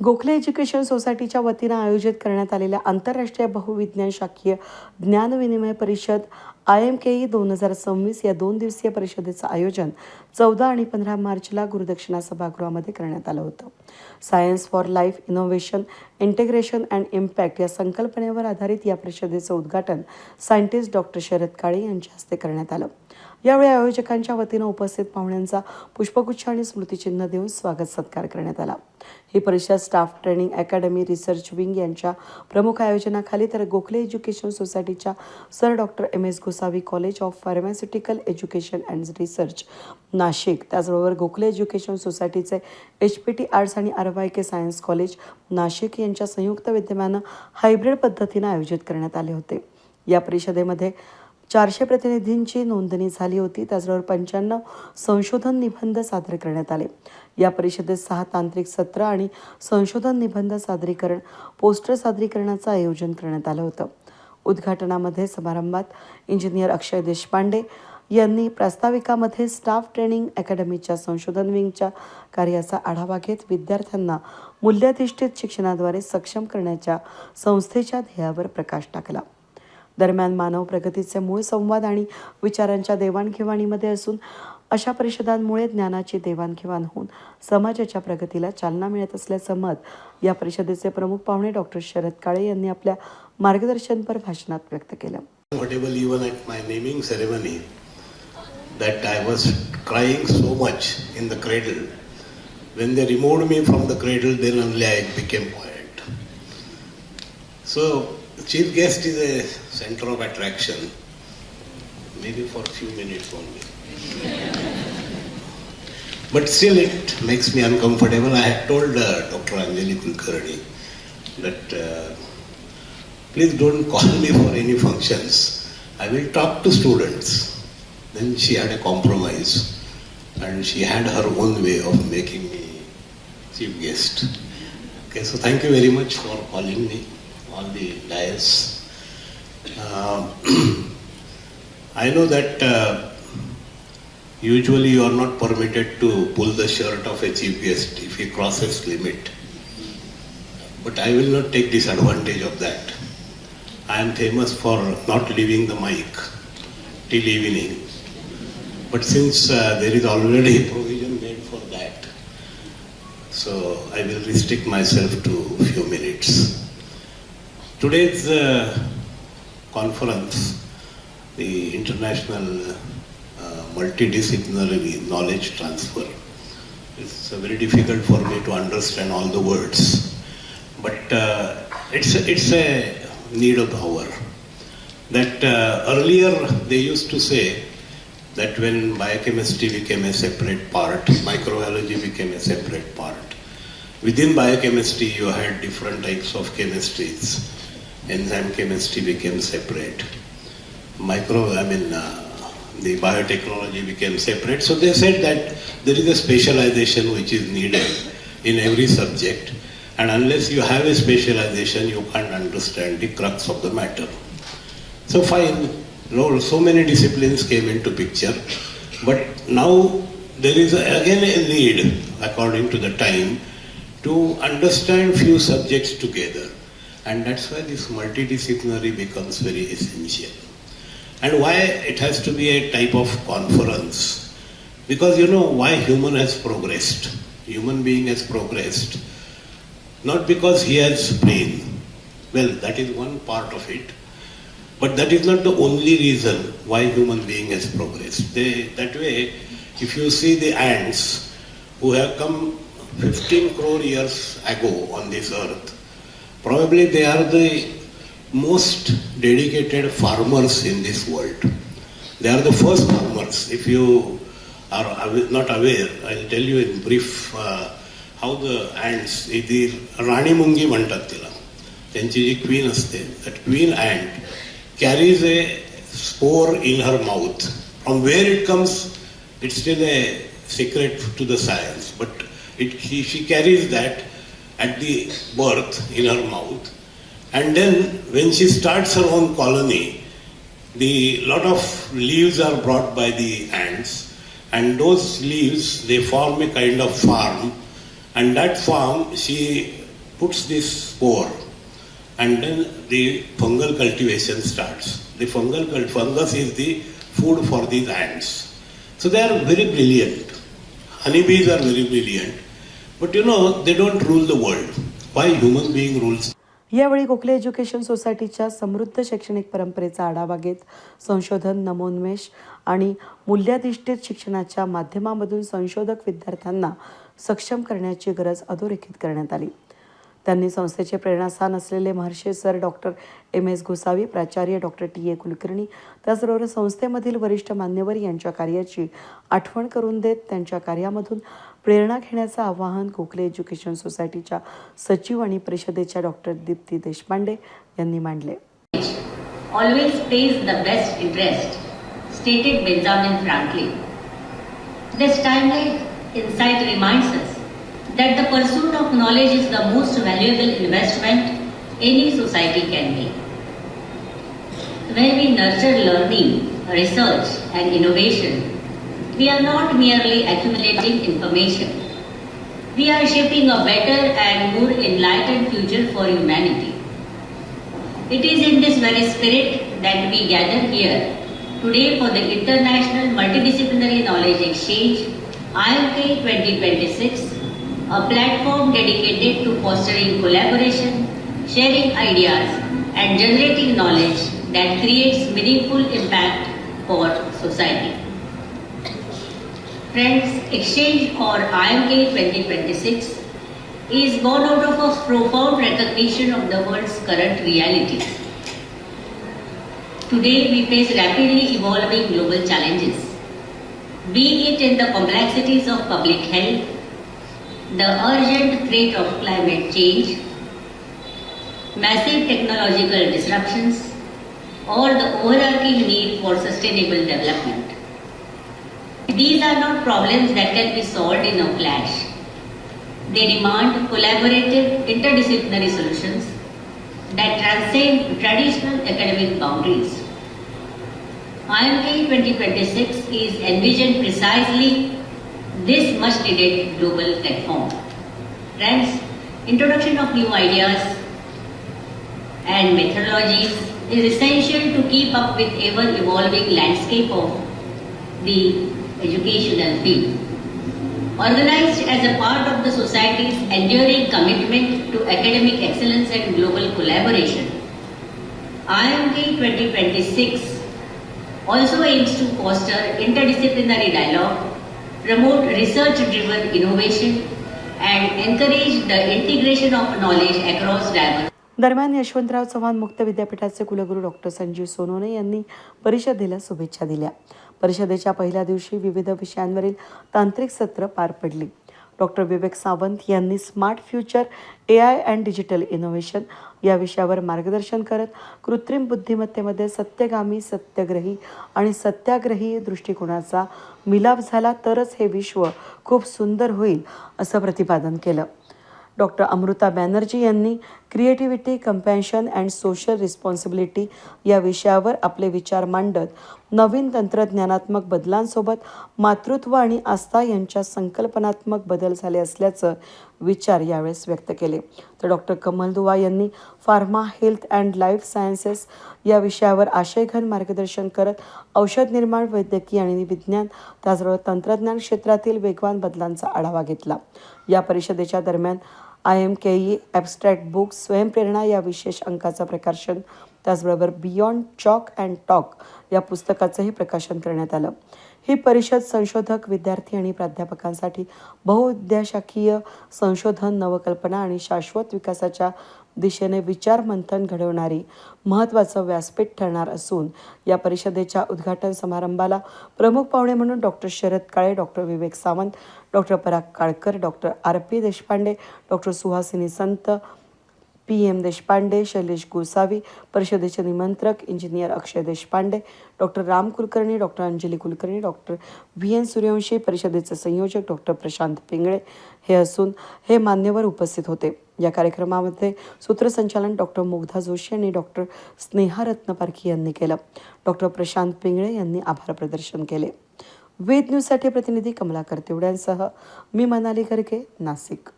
Gokhale education सोसायटीच्या वतीनं आयोजित करण्यात आलेल्या आंतरराष्ट्रीय बहुविज्ञान शाखीय ज्ञानविनिमय परिषद IMKE 2026 या 2 दिवसीय परिषदेचं आयोजन 14 आणि 15 मार्चला गुरुदक्षिणा सभागृहामध्ये करण्यात आलं होतं. Science for life innovation integration and impact या संकल्पनेवर आधारित या परिषदेचं उद्घाटन सायंटिस्ट डॉक्टर शरद काळे यांच्या हस्ते करण्यात आलं. यावेळी आयोजकांच्या वतीनं उपस्थित पाहुण्यांचा पुष्पगुच्छ आणि स्मृतिचिन्ह देऊन स्वागत सत्कार करण्यात आला. ही परिषद staff training academy research wing यांच्या प्रमुख आयोजनाखाली तर गोखले एज्युकेशन सोसायटीच्या sir doctor MS Gosavi college of pharmaceutical education and research Nashik, त्याचबरोबर गोखले एज्युकेशन सोसायटीचे HPT आर्ट्स आणि RYK सायन्स कॉलेज नाशिक यांच्या संयुक्त विद्यमानं हायब्रिड पद्धतीनं आयोजित करण्यात आले होते. या परिषदेमध्ये 400 प्रतिनिधींची नोंदणी झाली होती. त्याचबरोबर 95 संशोधन निबंध सादर करण्यात आले. या परिषदेत 6 तांत्रिक सत्र आणि संशोधन निबंध सादरीकरण, पोस्टर सादरीकरणाचं आयोजन करण्यात आलं होतं. उद्घाटनामध्ये समारंभात इंजिनियर अक्षय देशपांडे यांनी प्रास्ताविकामध्ये स्टाफ ट्रेनिंग अकॅडमीच्या संशोधन विंगच्या कार्याचा आढावा घेत विद्यार्थ्यांना मूल्याधिष्ठित शिक्षणाद्वारे सक्षम करण्याच्या संस्थेच्या ध्येयावर प्रकाश टाकला. दरम्यान मानव प्रगतीचे मूळ संवाद आणि विचारांच्या देवाणघेवाणीमध्ये असून अशा परिषदांमुळे ज्ञानाची देवाणघेवाण होऊन समाजाच्या प्रगतीला चालना मिळत असल्याचं मत या परिषदेचे प्रमुख पाहुणे डॉक्टर शरद काळे यांनी आपल्या मार्गदर्शनपर भाषणात व्यक्त केलं. Comfortable even at my naming ceremony that I was crying so much in the cradle. When they removed me from the cradle, then only I became quiet. So chief guest is a center of attraction, maybe for a few minutes only. But still it makes me uncomfortable. I had told Dr. Anjali Kulkarni that please don't call me for any functions. I will talk to students. Then she had a compromise and she had her own way of making me chief guest. Okay, so thank you very much for calling me on the dais. I know that usually you are not permitted to pull the shirt of a chief guest if he crosses limit. But I will not take disadvantage of that. I am famous for not leaving the mic till evening. But since there is already provision made for that, so I will restrict myself to a few minutes. Today's conference, the International Multidisciplinary Knowledge Transfer, it's very difficult for me to understand all the words, but it's a need of the hour. That earlier they used to say that when biochemistry became a separate part, microbiology became a separate part. Within biochemistry you had different types of chemistries. Enzyme chemistry became separate. The biotechnology became separate. So they said that there is a specialization which is needed in every subject, and unless you have a specialization, you can't understand the crux of the matter. So fine, so many disciplines came into picture, but now there is again a need, according to the time, to understand few subjects together. And that's why this multidisciplinary becomes very essential. And why it has to be a type of conference? Because you know why human has progressed. Human being has progressed not because he has brain. Well, that is one part of it. But that is not the only reason why human being has progressed. That way, if you see the ants who have come 15 crore years ago on this earth, probably they are the most dedicated farmers in this world. They are the first farmers. If you are not aware, I'll tell you in brief how the ants, the Rani Mungi म्हणतात तिला, त्यांची जी queen असते, that queen ant carries a spore in her mouth. From where it comes, it's still a secret to the science, but she carries that at the birth in her mouth, and then when she starts her own colony, the lot of leaves are brought by the ants, and those leaves, they form a kind of farm, and that farm she puts this spore, and then the fungal cultivation starts. The fungus is the food for these ants. So they are very brilliant. Honeybees are very brilliant. But they don't rule the world. Why human being rules? यावेळी Gokhale education सोसायटीच्या समृद्ध शैक्षणिक परंपरेचा आढावा घेत संशोधन, नवोन्मेष आणि मूल्याधिष्ठित शिक्षणाच्या माध्यमामधून संशोधक विद्यार्थ्यांना सक्षम करण्याची गरज अधोरेखित करण्यात आली. त्यांनी संस्थेचे प्रेरणास्थान असलेले महर्षी सर डॉक्टर MS गोसावी, प्राचार्य डॉक्टर TA कुलकर्णी, त्याचबरोबर संस्थेमधील वरिष्ठ मान्यवर यांच्या कार्याची आठवण करून देत त्यांच्या कार्यामधून प्रेरणा घेण्याचं आवाहन गोखले एज्युकेशन सोसायटीच्या सचिव आणि परिषदेच्या डॉक्टर दीप्ती देशपांडे यांनी मांडले. Always pays the best interest, stated Benjamin Franklin. This timeless insight reminds us that the pursuit of knowledge is the most valuable investment any society can make. When we nurture learning, research, and innovation, we are not merely accumulating information. We are shaping a better and more enlightened future for humanity. It is in this very spirit that we gather here today for the International Multidisciplinary Knowledge Exchange IMK 2026, a platform dedicated to fostering collaboration, sharing ideas, and generating knowledge that creates meaningful impact for society. Friends, Exchange or IMK 2026 is born out of a profound recognition of the world's current realities. Today we face rapidly evolving global challenges, be it in the complexities of public health, the urgent threat of climate change, massive technological disruptions, or the overarching need for sustainable development. These are not problems that can be solved in a flash. They demand collaborative, interdisciplinary solutions that transcend traditional academic boundaries. IMK 2026 is envisioned precisely this much needed global platform. Friends, introduction of new ideas and methodologies is essential to keep up with ever evolving landscape of the educational field. Organized as a part of the society's enduring commitment to academic excellence and global collaboration, IMK 2026 also aims to foster interdisciplinary dialogue, promote research-driven innovation, and encourage the integration of knowledge across diverse. दरम्यान यशवंतराव चव्हाण मुक्त विद्यापीठाचे कुलगुरू doctor Sanjeev Sonawane यांनी परिषदेला शुभेच्छा दिल्या. परिषदेच्या पहिल्या दिवशी विविध विषयांवरील तांत्रिक सत्र पार पडली. डॉक्टर विवेक सावंत यांनी smart future, AI and digital innovation या विषयावर मार्गदर्शन करत कृत्रिम बुद्धिमत्तेमध्ये सत्यगामी, सत्यग्रही आणि सत्याग्रही दृष्टिकोनाचा मिलाप झाला तरच हे विश्व खूप सुंदर होईल असं प्रतिपादन केलं. डॉक्टर अमृता बॅनर्जी यांनी creativity, compassion and social responsibility या विषयावर आपले विचार मांडत नवीन तंत्रज्ञानात्मक बदलांसोबत मातृत्व आणि आस्था यांच्या संकल्पनात्मक बदल झाले असल्याचं विचार यावेळेस व्यक्त केले. तर डॉक्टर कमल दुआ यांनी pharma, health and life sciences या विषयावर आशयघन मार्गदर्शन करत औषध निर्माण, वैद्यकीय आणि विज्ञान, त्याचबरोबर तंत्रज्ञान क्षेत्रातील वेगवान बदलांचा आढावा घेतला. या परिषदेच्या दरम्यान IMKE ॲबस्ट्रॅक्ट बुक्स, स्वयंप्रेरणा या विशेष अंकाचं प्रकाशन, त्याचबरोबर बियॉन्ड चॉक अँड टॉक या पुस्तकाचंही प्रकाशन करण्यात आलं. ही परिषद संशोधक, विद्यार्थी आणि प्राध्यापकांसाठी बहुउद्देशाकीय संशोधन, नवकल्पना आणि शाश्वत विकासाच्या दिशेने विचार मंथन घडवणारी महत्त्वाचं व्यासपीठ ठरणार असून या परिषदेच्या उद्घाटन समारंभाला प्रमुख पाहुणे म्हणून doctor Sharad Kale, doctor Vivek Sawant, doctor Parag Kalkar, doctor RP Deshpande, doctor Suhasini Sant, PM Deshpande, Shailesh Gosavi, परिषदेचे निमंत्रक engineer Akshay Deshpande, doctor Ram Kulkarni, doctor Anjali Kulkarni, doctor VN Suryavanshi, परिषदेचे संयोजक डॉक्टर प्रशांत पिंगळे हे असून हे मान्यवर उपस्थित होते. या कार्यक्रमामध्ये सूत्रसंचालन डॉक्टर मुग्धा जोशी आणि डॉक्टर स्नेहा रत्नपारखी यांनी केलं. डॉक्टर प्रशांत पिंगळे यांनी आभार प्रदर्शन केले. वेद न्यूजसाठी प्रतिनिधी कमलाकर तेवड्यांसह मी मनाली करके, नाशिक.